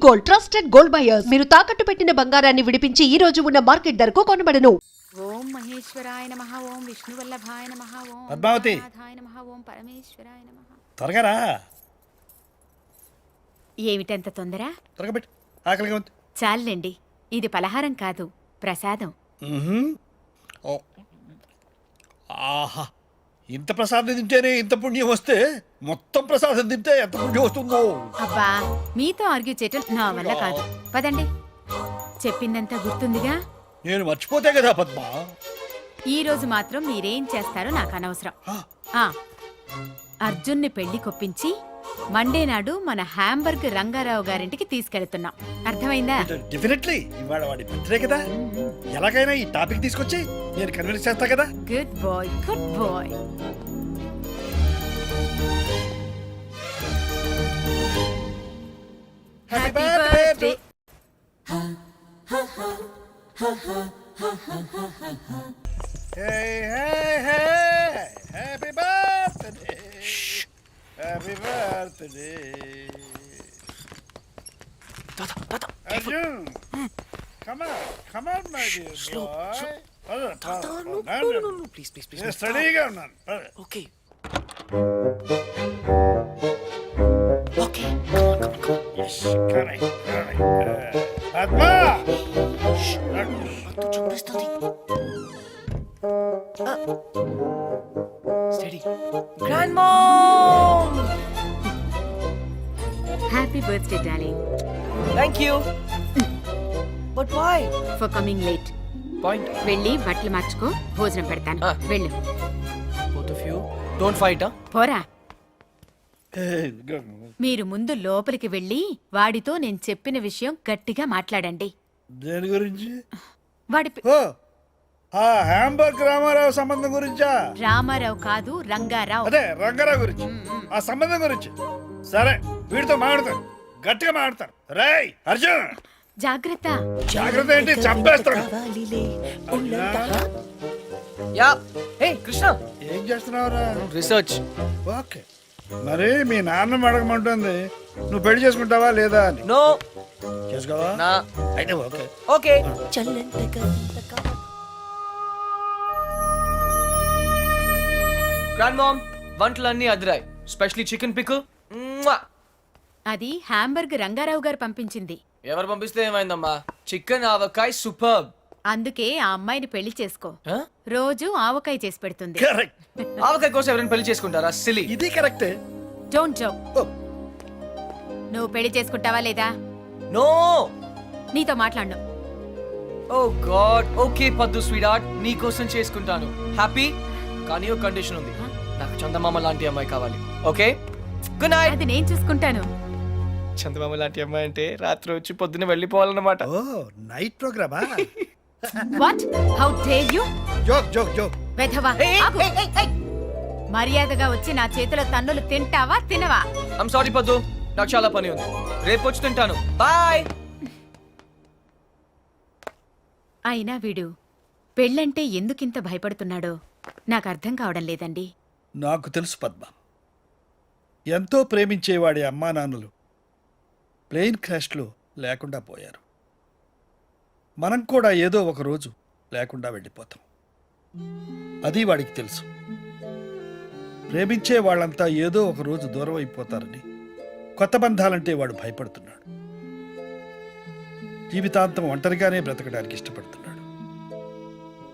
Gold, trusted gold buyers. మీరు తాకట్టు పెట్టిన బంగారాన్ని విడిపించి ఈ రోజు ఉన్న మార్కెట్ ధరకు కొనబడను. ఓం మహేశ్వరాయ నమః, ఓం విష్ణువల్లభాయ నమః, ఓం పద్మావతి. నాథాయ నమః, ఓం పరమేశ్వరాయ నమః. త్వరగా రా. ఏమిటంత తొందర? త్వరగా పెట్టు, ఆకలిగా ఉంది. చాలండి, ఇది పలహారం కాదు, ప్రసాదం. ఓ. ఆహా, ఇంత ప్రసాదం తింటేనే ఇంత పుణ్యం వస్తే మొత్తం ప్రసాదం తింటే ఎంత పుణ్యం వస్తుందో. అబ్బా, మీతో ఆర్గ్యూ చేయటం నా వల్ల కాదు. పదండి, చెప్పిందంతా గుర్తుందిగా. నేను మర్చిపోతే కదా పద్మ. ఈ రోజు మాత్రం మీరేం చేస్తారో నాకు అనవసరం. అర్జున్ని పెళ్లి కొప్పించి మండే నాడు మన హ్యాంబర్గ్ రంగారావు గారింటికి తీసుకెళ్తున్నాం. అర్థమైందా? డెఫినెట్లీ ఇవాళ వాడి బర్త్డే కదా, ఎలాగైనా ఈ టాపిక్ తీసుకొచ్చి నేను కన్విన్స్ చేస్తా కదా. Good boy, good boy. Happy birthday. Hey hey hey, happy birthday, happy birthday. Arjun, come on, my dear boy. No, please. నేను స్టడీగా ఉన్నాను. Okay. Come on. Yes, correct. Padma! Steady. Grandmom! Happy birthday darling. Thank you. But why? For coming late. Point. వెళ్ళి బట్టలు మార్చుకో, భోజనం పెడతాను. వెళ్ళు. Both of you, don't fight, huh? పోరా. Hey, go. మీరు ముందు లోపలికి వెళ్ళి వాడితో నేను చెప్పిన విషయం గట్టిగా మాట్లాడండి. దేని గురించి? వాడి ఓ, ఆ హ్యాంబర్గ్ రామారావు సంబంధం గురించా? రామారావు కాదు, రంగారావు. అదే రంగారావు గురించి, ఆ సంబంధం గురించి. సరే, వీడితో మాట్లాడతాను, గట్టిగా మాట్లాడతాను. రేయ్ అర్జున్, జాగ్రత్త. జాగ్రత్త ఏంటి, చంపేస్తాను. Yeah. Hey, Krishna. ఏం చేస్తున్నావురా? Research. ఓకే, మరి మీ నాన్న అడగమంటుంది నువ్వు పెళ్లి చేసుకుంటావా లేదా అని. No. చేసుకోవా? Nah. అయితే ఓకే. Okay. Grandmom, వంటలన్నీ అదిరాయి. Specially chicken pickle. అది హ్యాంబర్గ్ రంగారావు గారు పంపించింది. ఎవరు పంపిస్తే ఏమైందమ్మా? Chicken avakaya super. అందుకే ఆ అమ్మాయిని పెళ్లి చేసుకో. రోజు ఆవకాయ చేసి పెడుతుంది. కరెక్ట్. ఆవకాయ కోసం ఎవరైనా పెళ్లి చేసుకుంటారా? సిలీ. ఇది కరెక్టే. Don't joke. నువ్వు పెళ్లి చేసుకుంటావా లేదా? నో. నీతో మాట్లాడను. ఓ గాడ్. ఓకే పద్దు స్వీట్, నీ కోసం చేసుకుంటాను. హ్యాపీ? కానీ ఒక కండిషన్ ఉంది. నాకు చందమామ లాంటి అమ్మాయి కావాలి. Okay, good night. అది నేను చూసుకుంటాను. చందమామ లాంటి అమ్మాయి అంటే రాత్రి వచ్చి పొద్దున్న వెళ్ళిపోవాలన్నమాట. ఓ, నైట్ ప్రోగ్రామా? What? How dare you? Joke. వెధవా, ఆగు. మర్యాదగా వచ్చి నా చేతిలో తన్నులు తింటావా తినవా? ఐమ్ సారీ పద్దు, నాకు చాలా పని ఉంది. రేపు వచ్చి తింటాను. బాయ్. అయినా వీడు పెళ్ళంటే ఎందుకింత భయపడుతున్నాడో నాకు అర్థం కావడం లేదండి. నాకు తెలుసు పద్మ, ఎంతో ప్రేమించేవాడి అమ్మా నాన్నలు ప్లేన్ క్రాష్లో లేకుండా పోయారు. మనం కూడా ఏదో ఒక రోజు లేకుండా వెళ్ళిపోతాం. అది వాడికి తెలుసు. ప్రేమించే వాళ్ళంతా ఏదో ఒక రోజు దూరం అయిపోతారని కొత్త బంధాలంటే వాడు భయపడుతున్నాడు. జీవితాంతం ఒంటరిగానే బ్రతకడానికి ఇష్టపడుతున్నాడు.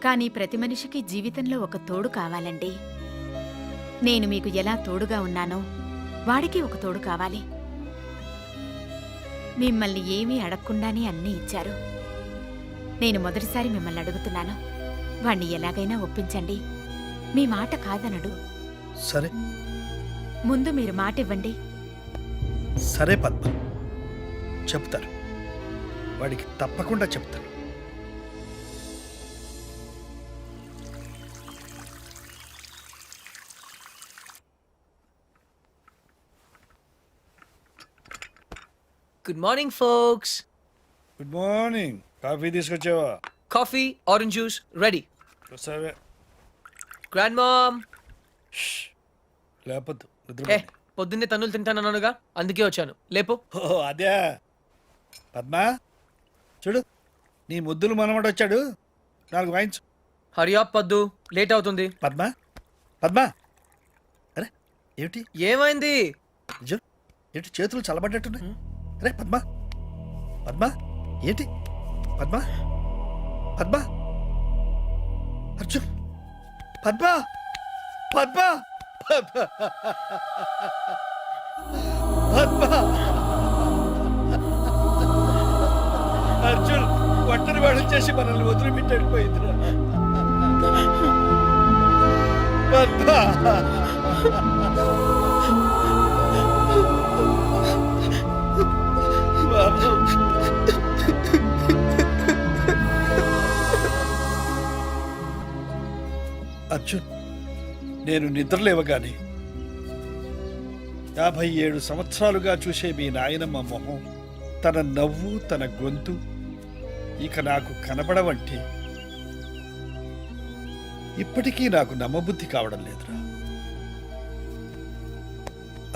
కానీ ప్రతి మనిషికి జీవితంలో ఒక తోడు కావాలండి. నేను మీకు ఎలా తోడుగా ఉన్నానో వాడికి ఒక తోడు కావాలి. మిమ్మల్ని ఏమీ అడగకుండానే అన్నీ ఇచ్చారు. నేను మొదటిసారి మిమ్మల్ని అడుగుతున్నాను, వాణ్ణి ఎలాగైనా ఒప్పించండి. మీ మాట కాదనడు. సరే ముందు మీరు మాట ఇవ్వండి. సరే పద్మ, చెప్తాను. వాడికి తప్పకుండా చెప్తాను. Good morning folks. Good morning. Coffee తీసుకొచ్చావా? Coffee, orange juice ready. సరే. Grand mom. లేపొద్దు, పొద్దున్నే తన్నులు తింటానన్నానుగా, అందుకే వచ్చాను. లేపు. ఓ అదే, పద్మా చూడు నీ ముద్దులు మనమడు వచ్చాడు 4 వాయించు. హరియా పద్దు, లేట్ అవుతుంది. పద్మా పద్మా అరే ఏమిటి ఏమైంది? నిజం ఏంటి చేతులు చల్లబడ్డట్టున్నాయి? అరే పద్మా పద్మా ఏంటి పద్మా పద్మా అర్జున్ పద్మా పద్మా పద్మా పద్మా అర్జున్ ఒంటరి వాడు చేసి మనల్ని వదిలిపెట్టడిపోయిందిరా పద్మా బాబు అర్జున్ నేను నిద్రలేవగానే 57 సంవత్సరాలుగా చూసే మీ నాయనమ్మ మొహం, తన నవ్వు, తన గొంతు ఇక నాకు కనబడవంటే ఇప్పటికీ నాకు నమ్మబుద్ధి కావడం లేదురా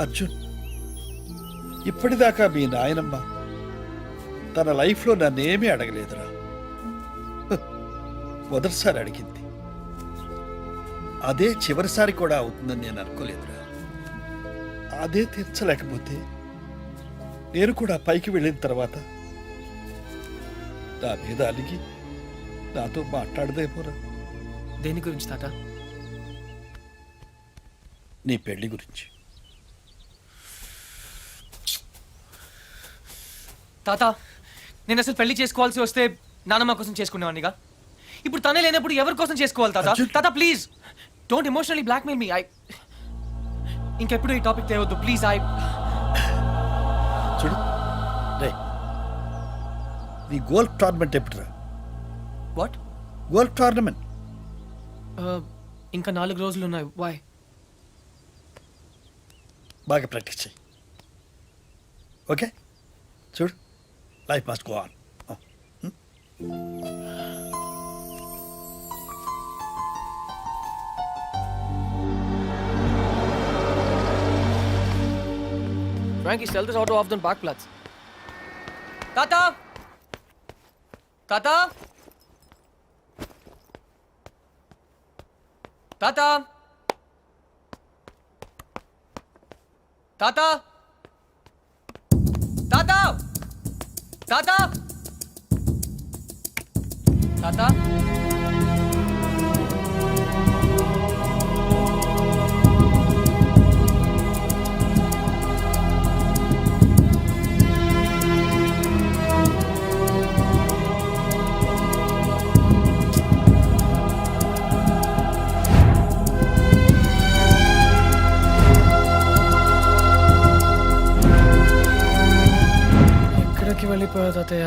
అర్జున్. ఇప్పటిదాకా మీ నాయనమ్మ తన లైఫ్లో నన్నేమీ అడగలేదురా. మొదటిసారి అడిగింది, అదే చివరిసారి కూడా అవుతుందని నేను అనుకోలేదురా. అదే తీర్చలేకపోతే నేను కూడా పైకి వెళ్ళిన తర్వాత నా మీద అలిగి నాతో మాట్లాడదేమోరా. దేని గురించి తాత? నీ పెళ్లి గురించి. తాత, నేను అసలు పెళ్లి చేసుకోవాల్సి వస్తే నానమ్మ కోసం చేసుకునేవాడినిగా. ఇప్పుడు తనే లేనప్పుడు ఎవరి కోసం చేసుకోవాలి తాత? అర్జున్! తాత please don't emotionally blackmail me. ఇంకెప్పుడు ఈ టాపిక్ తేవద్దు ప్లీజ్. చూడు రే, నీ గోల్ఫ్ టోర్నమెంట్ ఎప్పుడురా? వాట్? గోల్ఫ్ టోర్నమెంట్ ఇంకా 4 రోజులు ఉన్నాయి. వై? బాగా ప్రాక్టీస్ చేయి. ఓకే చూడు, life must go on. Frankie, sell this auto off the Parkplatz. Tata! Tata! Tata! Tata! Tata! Tata! Tata! ఎక్కడికి వెళ్ళిపోయా తాతయ్య?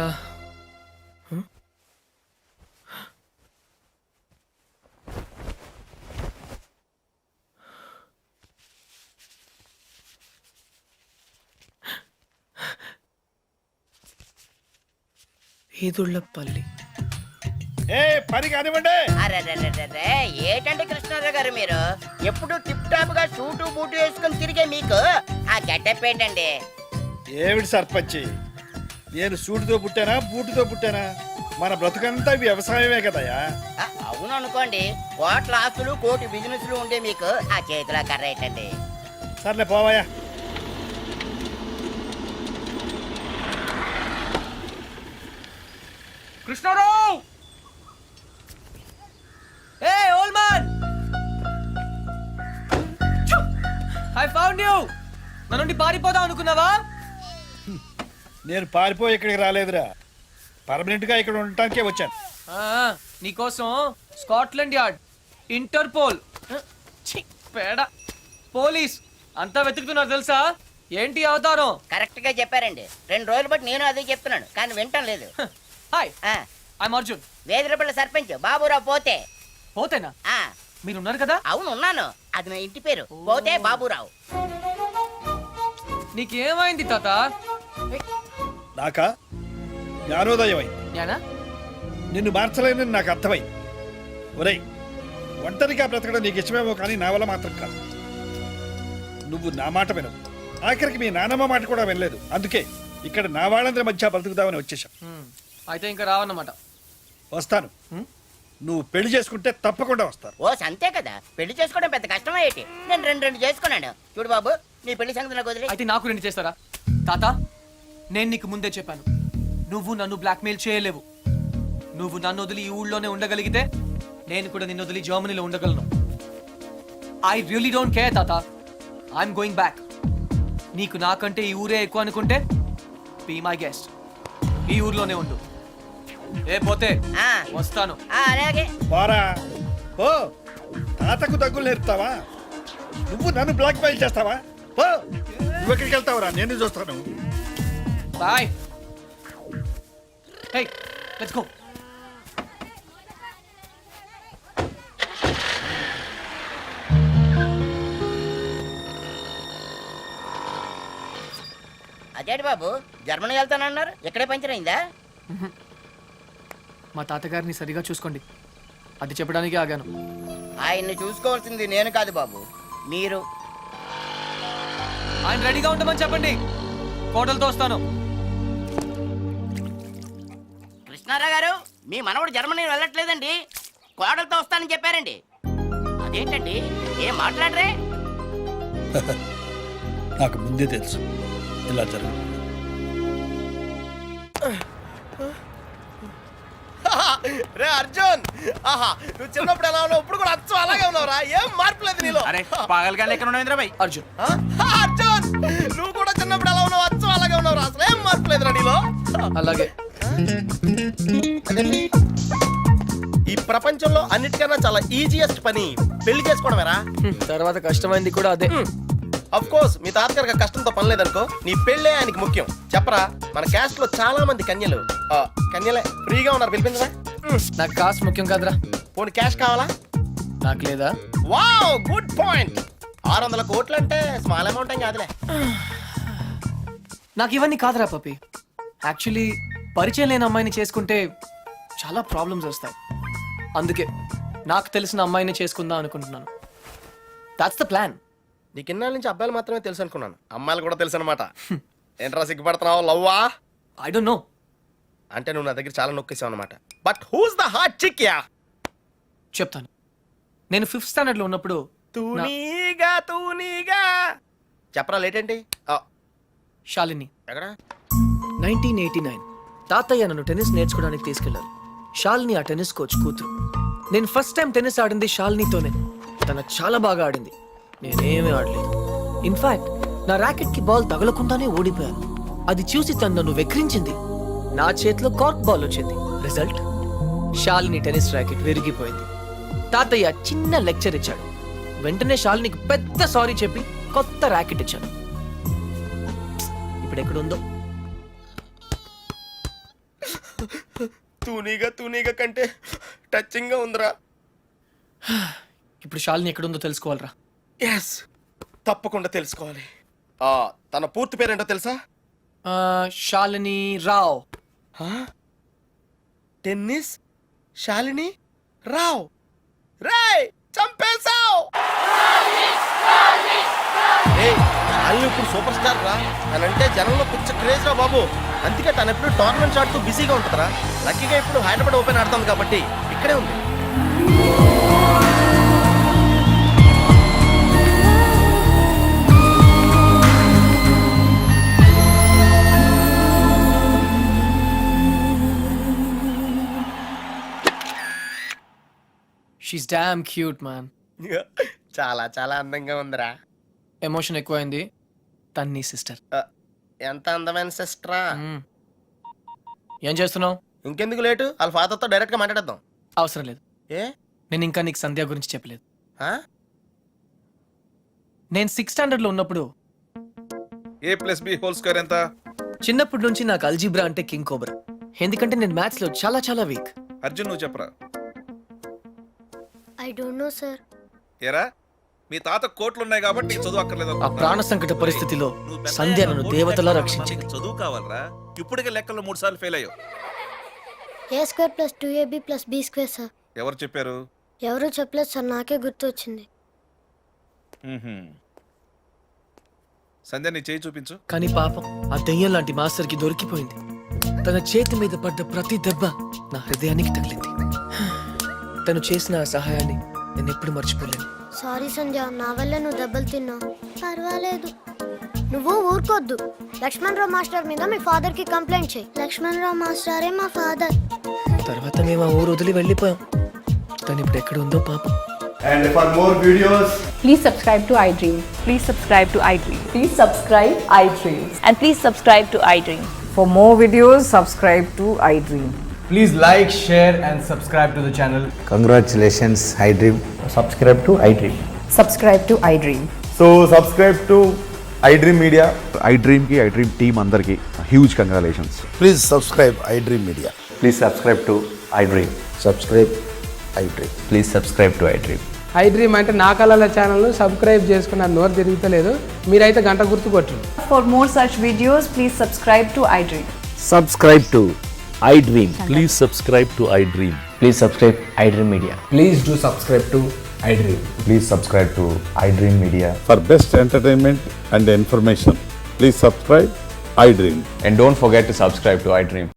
ఈదుళ్ళపల్లి. ఏ పని కానివ్వండి. అరెరెరెరెరె, ఏటండి కృష్ణారావు గారు మీరు ఎప్పుడు టిప్ టాప్ గా సూటు బూటు వేసుకొని తిరిగే మీకు ఆ గెటప్ ఏంటండి? ఏమిటి సర్పంచి, నేను సూటుతో పుట్టానా బూటుతో పుట్టానా? మన బ్రతుకంతా వ్యవసాయమే కదయా. అవును అనుకోండి, కోట్ల ఆస్తులు కోటి బిజినెస్లు ఉండే మీకు ఆ చేతిలో కర్ర ఏంటండి? సర్లే పోవాయా. Krishnarao! Hey old man! I found you! నా నుండి పారిపోదాం అనుకున్నావా? నేను పారిపోయి ఇక్కడికి రాలేదురా, పర్మనెంట్ గా ఇక్కడ ఉండటానికే వచ్చాను. నీకోసం స్కాట్లాండ్ యార్డ్, ఇంటర్పోల్, పేడ, పోలీస్ అంతా వెతుకుతున్నారు తెలుసా? ఏంటి అవతారం? కరెక్ట్ గా చెప్పారండి. 2 రోజులు బట్టి నేను అదే చెప్తున్నాను, కానీ వింటం లేదు. హాయ్, ఆ, ఐఎమ్ అర్జున్. వేదిరపల్లి సర్పంచ్ బాబురావు పోతే. పోతేనా? ఆ, మీరున్నారు కదా? అవును ఉన్నాను, అది నా ఇంటి పేరు, పోతే బాబురావు. నీకేమైంది తాత? నాకా జ్ఞానోదయం అయింది. జ్ఞానా? నిన్ను మార్చలేనని నాకు అర్థమైంది. ఒరేయ్, ఒంటరిగా బ్రతకడం నీకు ఇష్టమేమో కానీ నా వల్ల మాత్రం కాదు. నువ్వు నా మాట వినవు, ఆఖరికి మీ నానమ్మ మాట కూడా వినలేదు. అందుకే ఇక్కడ నా వాళ్ళందరి మధ్య బ్రతుకుదామని వచ్చేసాం. అయితే ఇంకా రావన్నమాట. వస్తాను. నువ్వు పెళ్లి చేసుకుంటే తప్పకుండా వస్తాను. ఓ అంతే కదా, పెళ్లి చేసుకోవడం పెద్ద కష్టమే ఏంటి? నేను రెండు చేసుకున్నాను. చూడు బాబు, నీ పెళ్లి సంగతి నాకు వదిలే. అయితే నాకు 2 చేస్తారా? తాత, నేను నీకు ముందే చెప్పాను, నువ్వు నన్ను బ్లాక్మెయిల్ చేయలేవు. నువ్వు నన్ను వదిలి ఈ ఊళ్ళోనే ఉండగలిగితే నేను కూడా నిన్ను వదిలి జర్మనీలో ఉండగలను. ఐ రియలీ డోంట్ కేర్ తాత. I'm going back. నీకు నాకంటే ఈ ఊరే ఎక్కువ అనుకుంటే బీ మై గెస్ట్. ఈ ఊర్లోనే ఉండు. ఏ పోతే ఆ, వస్తాను. అలాగే. పోరా ఓ, తాతకు దగ్గులు నేర్పుతావా? నువ్వు నన్ను బ్లాక్ మెయిల్ చేస్తావా? ఓ, నువ్వు ఎక్కడికి వెళ్తావురా? నేను చూస్తాను. బాయ్. Hey, let's go. అదేంటి బాబు, జర్మనీ వెళ్తానన్నారు, ఇక్కడే పంచర్ అయిందా? మా తాతగారిని సరిగా చూసుకోండి, అది చెప్పడానికి ఆగాను. ఆయన్ని చూసుకోవాల్సింది నేను కాదు బాబు, మీరు. ఆయన రెడీగా ఉండమని చెప్పండి, కోటలతో వస్తాను. కృష్ణారావు గారు, మీ మనవడు జర్మనీ వెళ్ళట్లేదండి, కోడలతో వస్తానని చెప్పారండి. అదేంటండి, ఏం మాట్లాడరే? నాకు ముందే తెలుసు ఇలా జరుగు. రే అర్జున్, ఆహా, నువ్వు చిన్నప్పుడు ఎలా ఉన్నావు, ఇప్పుడు కూడా అచ్చం అలాగే ఉన్నావురా, ఏం మార్పు లేదు నీలో. అరే పాగలగానే ఎక్కడ ఉన్నావు బాయ్? అర్జున్, అర్జున్, నువ్వు కూడా చిన్నప్పుడు ఎలా ఉన్నావు, అచ్చం అలాగే ఉన్నావురా, అసలు ఏం మార్పు లేదురా నీలో. అలాగే. అదేంటి? ఈ ప్రపంచంలో అన్నిటికన్నా చాలా ఈజియెస్ట్ పని పెళ్లి చేసుకోవడమేరా. తర్వాత కష్టమైంది కూడా అదే. అఫ్ కోర్స్ మీ తాతగారికి కష్టంతో పని లేదనుకో, నీ పెళ్ళే ఆయనకి ముఖ్యం. చెప్పరా, మన క్యాస్ట్ లో చాలా మంది కన్యలు కన్యలే ఫ్రీగా ఉన్నారు, పిలిపించరా. నాకు కాస్ట్ ముఖ్యం కాదురా. పోనీ క్యాష్ కావాలా? నాకు లేదా? Wow, good point. 600 కోట్లు అంటే స్మాల్ అమౌంట్ ఏం కాదులే. నాకు ఇవన్నీ కాదురా పప్పి. యాక్చువల్లీ పరిచయం లేని అమ్మాయిని చేసుకుంటే చాలా ప్రాబ్లమ్స్ వస్తాయి. అందుకే నాకు తెలిసిన అమ్మాయిని చేసుకుందాం అనుకుంటున్నాను. That's the plan. నీకు ఇన్నాళ్ళ నుంచి అబ్బాయిలు మాత్రమే తెలుసు అనుకున్నాను, అమ్మాయిలు కూడా తెలుసు అనమాట. ఏంట్రా సిగ్గుపడుతున్నావు, లవ్వా? I don't know. అంటే నువ్వు నా దగ్గర చాలా నొక్కేసావు అనమాట. But who's the hot chick ya? చెప్తాను. నేను 5th స్టాండర్డ్ లో ఉన్నప్పుడు తూనీగా చెప్పరా, లేట్ ఏంటి? శాలిని, ఎక్కడ? 1989 తాతయ్య నన్ను టెన్నిస్ నేర్చుకోవడానికి తీసుకెళ్లారు. శాలిని ఆ టెన్నిస్ కోచ్ కూతురు. నేను ఫస్ట్ టైం టెన్నిస్ ఆడింది శాలినితోనే. తను చాలా బాగా ఆడింది, నేనేమీ ఆడలేదు. ఇన్ఫాక్ట్ నా ర్యాకెట్ కి బాల్ తగలకుండానే ఓడిపోయాను. అది చూసి తను నన్ను వెక్రించింది. నా చేతిలో కార్క్ బాల్ వచ్చింది. రిజల్ట్, శాలిని టెన్నిస్ ర్యాకెట్ విరిగిపోయింది. తాతయ్య చిన్న లెక్చర్ ఇచ్చాడు. వెంటనే శాలినికి పెద్ద సారీ చెప్పి కొత్త ర్యాకెట్ ఇచ్చాను. ఇప్పుడు ఎక్కడుందో. తూనీగా కంటే టచింగ్ గా ఉందిరా. ఇప్పుడు శాలిని ఎక్కడుందో తెలుసుకోవాలరా. ఎస్, తప్పకుండా తెలుసుకోవాలి. తన పూర్తి పేరేంటో తెలుసా? శాలిని రావ్. టెన్నిస్ శాలిని రావ్. రేయ్, చంపేశావ్. శాలిని ఇప్పుడు సూపర్ స్టార్ రా. తనంటే జనంలో పిచ్చ క్రేజ్ రా బాబు. అందుకే తను ఎప్పుడు టోర్నమెంట్స్ ఆడుతూ బిజీగా ఉంటుందిరా. లక్కీగా ఇప్పుడు హైదరాబాద్ ఓపెన్ ఆడుతుంది కాబట్టి ఇక్కడే ఉంది. She's damn cute man. చాలా చాలా అందంగా ఉందిరా. ఎమోషన్ ఎక్కువైంది. తన్ని సిస్టర్. ఎంత అందమైన సిస్టరా. ఏం చేస్తున్నావు? ఇంకెందుకు లేటు, వాళ్ళ ఫాదర్తో డైరెక్ట్ గా మాట్లాడేద్దాం. అవసరం లేదు. ఏ? నేను ఇంకా నీకు సంధ్య గురించి చెప్పలేదు. ఆ? నేను 6th స్టాండర్డ్ లో ఉన్నప్పుడు a+b² ఎంత? చిన్నప్పటి నుంచి నాకు అల్జీబ్రా అంటే కింగ్ కోబ్రా. ఎందుకంటే నేను మ్యాథ్స్ లో చాలా చాలా వీక్. అర్జున్ నువ్వు చెప్పరా. I don't know, sir. ఏరా, మీ తాత కోట్లు ఉన్నాయి కాబట్టి నీకు చదువు అక్కర్లేదు ఆ అనుకుంటున్నావా? ప్రాణ సంకట పరిస్థితిలో నువ్వు పెద్ద సంధ్య అయ్యాక నన్ను కోట్లు దేవతలా లెక్కలు రక్షించింది. నీకు చదువు కావాలరా. ఇప్పటికే లెక్కల్లో 3 సార్లు ఫెయిల్ అయ్యావు. A square plus 2ab plus b square, sir. ఎవరు చెప్పారు? ఎవరూ చెప్పలేదు సార్, నాకే గుర్తు వచ్చింది. సంధ్య నీ చేయి చూపించు. కానీ పాపం ఆ దెయ్యం లాంటి మాస్టర్కి దొరికిపోయింది. తన చేతి మీద పడ్డ ప్రతి దెబ్బ నా హృదయానికి తగిలింది. తను చేసిన ఆ సహాయాన్ని నేను ఎప్పుడు మర్చిపోలేను. సారీ సంధ్య, నా వల్ల నువ్వు దెబ్బలు తిన్నావు. పర్వాలేదు, నువ్వు ఊరుకోద్దు. లక్ష్మణరావు మాస్టర్ మీద మీ ఫాదర్ కి కంప్లైంట్ చేయి. లక్ష్మణరావు మాస్టరే మా ఫాదర్. తర్వాత మేము ఆ ఊరు వదిలి వెళ్ళిపోయాం. తను ఇప్పుడు ఎక్కడ ఉందో పాపం. And for more videos, Please subscribe to iDream. Please subscribe to iDream. Please subscribe iDream. And please subscribe to iDream. For more videos, subscribe to iDream. Please like, share and subscribe to the channel. Congratulations, iDream. Subscribe to iDream. Subscribe to iDream. So subscribe to iDream Media. iDream ki iDream team andarki huge congratulations. Please subscribe iDream Media. Please subscribe to iDream. Subscribe iDream. Please subscribe to iDream. iDream అంటే నా కళల ఛానల్ను subscribe చేసుకున్న నోరు తిరుగుతలేదు. మీరైతే గంట గుర్తు కొట్టండి. For more such videos, please subscribe to iDream. Subscribe to iDream. Please subscribe to iDream. Please subscribe iDream Media. Please do subscribe to iDream. Please subscribe to iDream Media. for best entertainment and information, please subscribe iDream. And don't forget to subscribe to iDream.